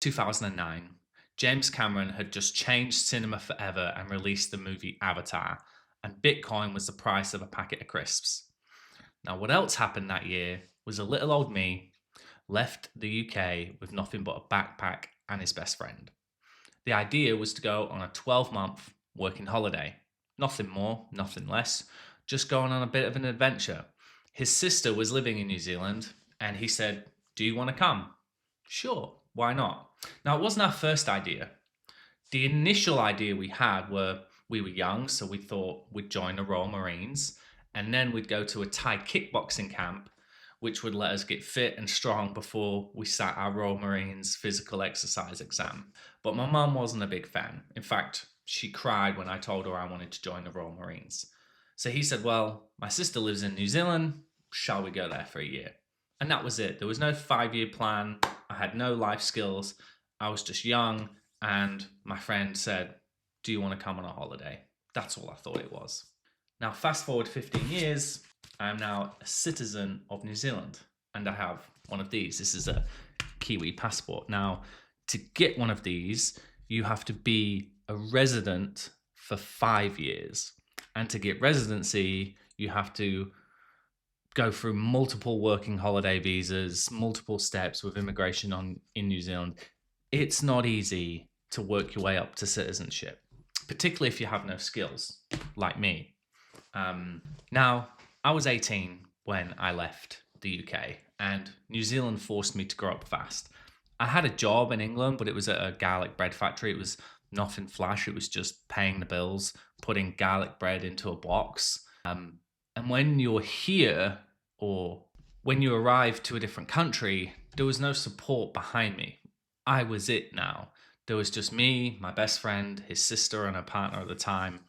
2009. James Cameron had just changed cinema forever and released the movie Avatar, and Bitcoin was the price of a packet of crisps. Now, what else happened that year was a little old me left the UK with nothing but a backpack and his best friend. The idea was to go on a 12-month working holiday. Nothing more, nothing less, just going on a bit of an adventure. His sister was living in New Zealand, and he said, "Do you want to come?" Sure, why not? Now, it wasn't our first idea. The initial idea we had were we were young, so we thought we'd join the Royal Marines, and then we'd go to a Thai kickboxing camp, which would let us get fit and strong before we sat our Royal Marines physical exercise exam. But my mum wasn't a big fan. In fact, she cried when I told her I wanted to join the Royal Marines. So he said, "Well, my sister lives in New Zealand. Shall we go there for a year?" And that was it. There was no 5-year plan. I had no life skills. I was just young. And my friend said, "Do you want to come on a holiday?" That's all I thought it was. Now, fast forward 15 years, I am now a citizen of New Zealand, and I have one of these. This is a Kiwi passport. Now, to get one of these, you have to be a resident for 5 years. And to get residency, you have to go through multiple working holiday visas, multiple steps with immigration in New Zealand. It's not easy to work your way up to citizenship, particularly if you have no skills, like me. Now, I was 18 when I left the UK, and New Zealand forced me to grow up fast. I had a job in England, but it was at a garlic bread factory. It was nothing flash. It was just paying the bills, putting garlic bread into a box. And when you're here, or when you arrive to a different country, there was no support behind me. I was it now. There was just me, my best friend, his sister, and her partner at the time.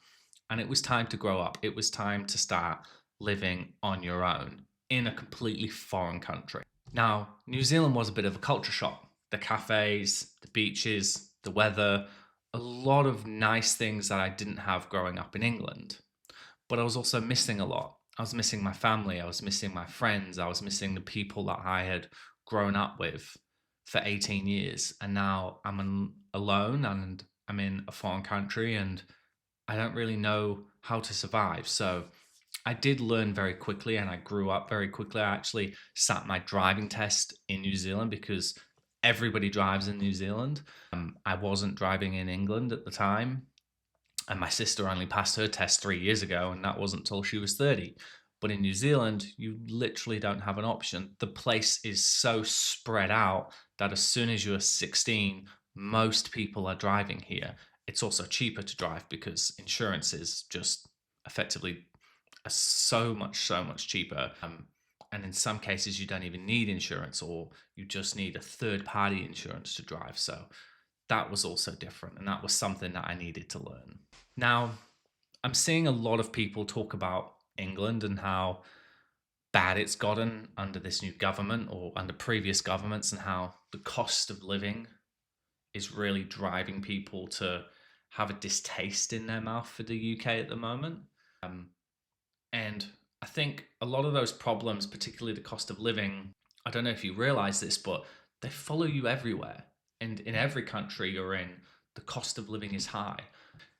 And it was time to grow up. It was time to start living on your own in a completely foreign country. Now, New Zealand was a bit of a culture shock. The cafes, the beaches, the weather, a lot of nice things that I didn't have growing up in England. But I was also missing a lot. I was missing my family. I was missing my friends. I was missing the people that I had grown up with for 18 years. And now I'm alone and I'm in a foreign country and I don't really know how to survive. So I did learn very quickly and I grew up very quickly. I actually sat my driving test in New Zealand because everybody drives in New Zealand. I wasn't driving in England at the time. And my sister only passed her test 3 years ago, and that wasn't until she was 30. But in New Zealand, you literally don't have an option. The place is so spread out that as soon as you're 16, most people are driving here. It's also cheaper to drive because insurance is just effectively so much cheaper. And in some cases, you don't even need insurance, or you just need a third party insurance to drive. So that was also different. And that was something that I needed to learn. Now, I'm seeing a lot of people talk about England and how bad it's gotten under this new government or under previous governments, and how the cost of living is really driving people to have a distaste in their mouth for the UK at the moment. And I think a lot of those problems, particularly the cost of living, I don't know if you realize this, but they follow you everywhere. And in every country you're in, the cost of living is high.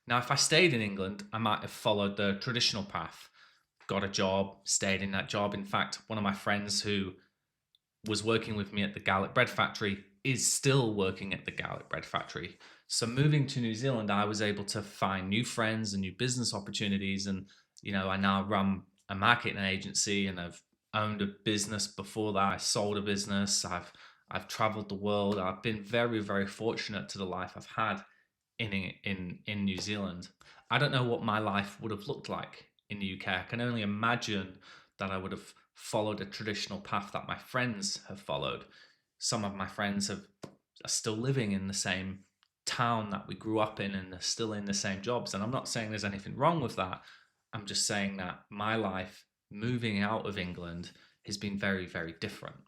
Now, if I stayed in England, I might have followed the traditional path, got a job, stayed in that job. In fact, one of my friends who was working with me at the garlic bread factory is still working at the garlic bread factory. So moving to New Zealand, I was able to find new friends and new business opportunities. And, I now run a marketing agency and I've owned a business before that. I sold a business. I've traveled the world. I've been very, very fortunate to the life I've had in New Zealand. I don't know what my life would have looked like in the UK. I can only imagine that I would have followed a traditional path that my friends have followed. Some of my friends are still living in the same town that we grew up in and are still in the same jobs. And I'm not saying there's anything wrong with that. I'm just saying that my life moving out of England has been very, very different.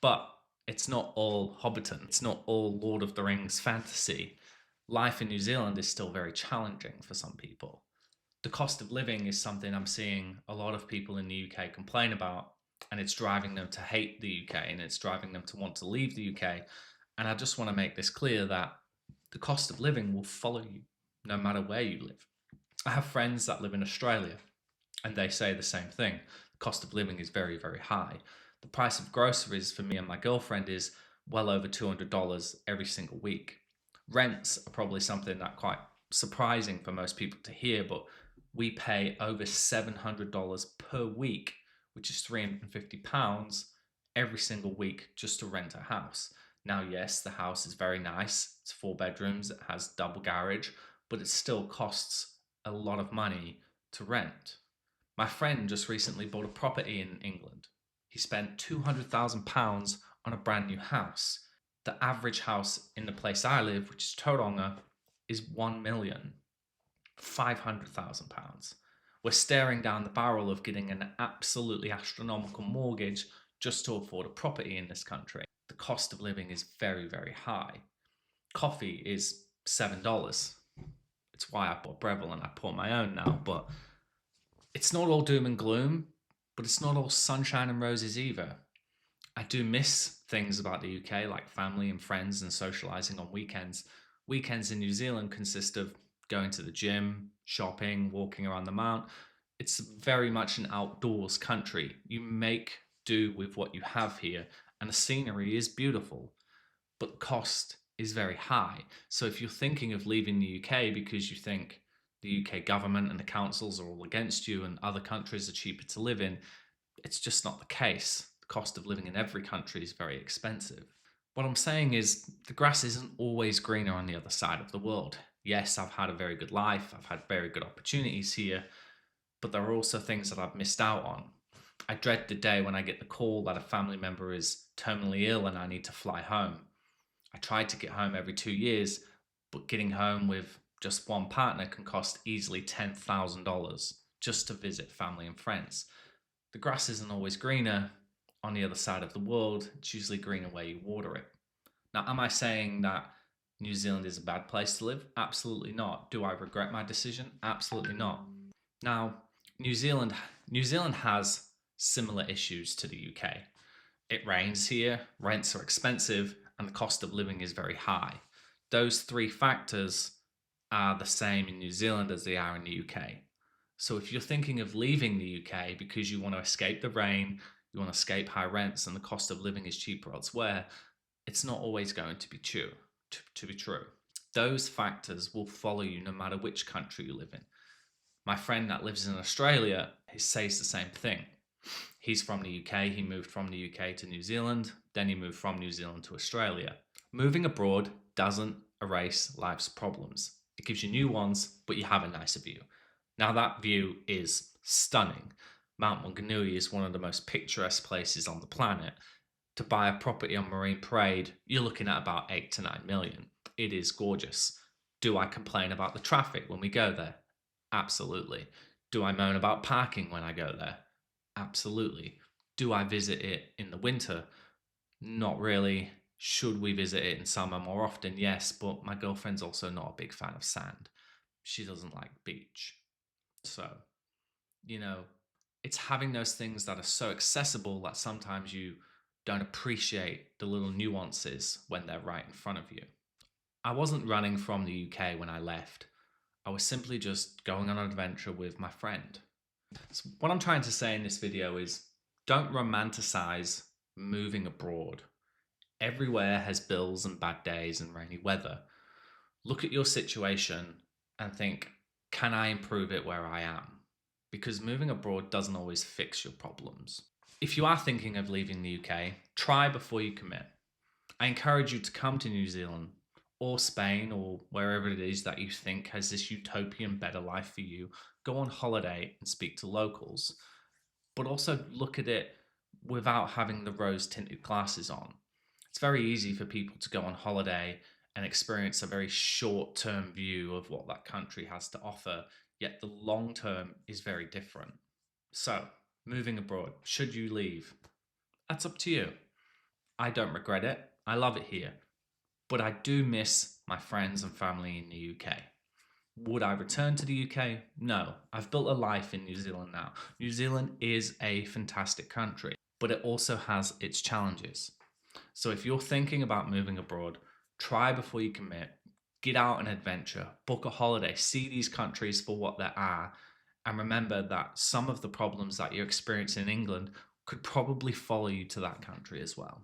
But it's not all Hobbiton. It's not all Lord of the Rings fantasy. Life in New Zealand is still very challenging for some people. The cost of living is something I'm seeing a lot of people in the UK complain about, and it's driving them to hate the UK and it's driving them to want to leave the UK. And I just want to make this clear that the cost of living will follow you no matter where you live. I have friends that live in Australia and they say the same thing. The cost of living is very, very high. The price of groceries for me and my girlfriend is well over $200 every single week. Rents are probably something that quite surprising for most people to hear, but we pay over $700 per week, which is £350 every single week just to rent a house. Now, yes, the house is very nice. It's 4 bedrooms, it has double garage, but it still costs a lot of money to rent. My friend just recently bought a property in England. He spent £200,000 on a brand new house. The average house in the place I live, which is Tauranga, is £1,500,000. We're staring down the barrel of getting an absolutely astronomical mortgage just to afford a property in this country. The cost of living is very, very high. Coffee is $7. It's why I bought Breville and I pour my own now, but it's not all doom and gloom, but it's not all sunshine and roses either. I do miss things about the UK, like family and friends and socialising on weekends. Weekends in New Zealand consist of going to the gym, shopping, walking around the mount. It's very much an outdoors country. You make do with what you have here, and the scenery is beautiful, but the cost is very high. So if you're thinking of leaving the UK because you think the UK government and the councils are all against you and other countries are cheaper to live in, it's just not the case. The cost of living in every country is very expensive. What I'm saying is the grass isn't always greener on the other side of the world. Yes, I've had a very good life, I've had very good opportunities here, but there are also things that I've missed out on. I dread the day when I get the call that a family member is terminally ill and I need to fly home. I tried to get home every 2 years, but getting home with just one partner can cost easily $10,000 just to visit family and friends. The grass isn't always greener on the other side of the world. It's usually greener where you water it. Now, am I saying that New Zealand is a bad place to live? Absolutely not. Do I regret my decision? Absolutely not. Now, New Zealand has similar issues to the UK. It rains here, rents are expensive, and the cost of living is very high. Those three factors are the same in New Zealand as they are in the UK. So if you're thinking of leaving the UK because you want to escape the rain, you want to escape high rents, and the cost of living is cheaper elsewhere, it's not always going to be true. Those factors will follow you no matter which country you live in. My friend that lives in Australia, he says the same thing. He's from the UK, he moved from the UK to New Zealand, then he moved from New Zealand to Australia. Moving abroad doesn't erase life's problems. It gives you new ones, but you have a nicer view. Now that view is stunning. Mount Maunganui is one of the most picturesque places on the planet. To buy a property on Marine Parade, you're looking at about 8 to 9 million. It is gorgeous. Do I complain about the traffic when we go there? Absolutely. Do I moan about parking when I go there? Absolutely. Do I visit it in the winter? Not really. Should we visit it in summer more often? Yes, but my girlfriend's also not a big fan of sand. She doesn't like beach. So, it's having those things that are so accessible that sometimes you don't appreciate the little nuances when they're right in front of you. I wasn't running from the UK when I left. I was simply just going on an adventure with my friend. So what I'm trying to say in this video is don't romanticize moving abroad. Everywhere has bills and bad days and rainy weather. Look at your situation and think, can I improve it where I am? Because moving abroad doesn't always fix your problems. If you are thinking of leaving the UK, try before you commit. I encourage you to come to New Zealand or Spain or wherever it is that you think has this utopian better life for you. Go on holiday and speak to locals, but also look at it without having the rose-tinted glasses on. It's very easy for people to go on holiday and experience a very short-term view of what that country has to offer, yet the long term is very different. So, moving abroad, should you leave? That's up to you. I don't regret it. I love it here. But I do miss my friends and family in the UK. Would I return to the UK? No. I've built a life in New Zealand now. New Zealand is a fantastic country, but it also has its challenges. So if you're thinking about moving abroad, try before you commit. Get out and adventure, book a holiday, see these countries for what they are, and remember that some of the problems that you're experiencing in England could probably follow you to that country as well.